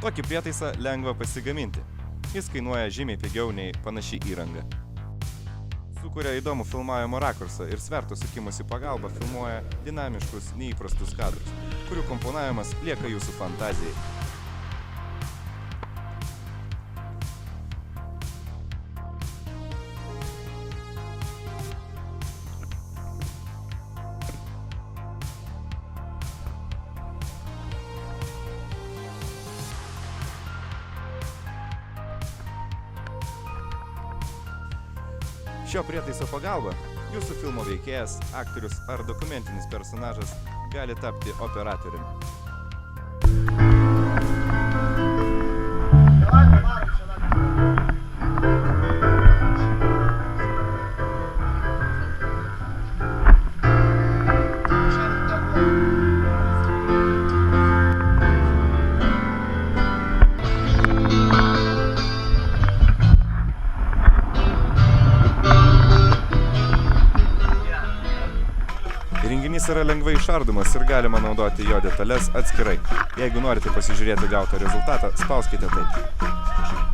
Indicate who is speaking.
Speaker 1: Tokį prietaisą lengva pasigaminti. Jis kainuoja žymiai pigiau nei panaši įranga. Sukuria įdomų filmavimo rakursą ir sverto sukimosi pagalba filmuoja dinamiškus, neįprastus kadrus, kurių komponavimas lieka jūsų fantazijai. Šio prietaiso pagalba jūsų filmo veikėjas, aktorius ar dokumentinis personažas gali tapti operatoriumi. Įrenginys yra lengvai išardomas ir galima naudoti jo detales atskirai. Jeigu norite pasižiūrėti gautą rezultatą, spauskite taip.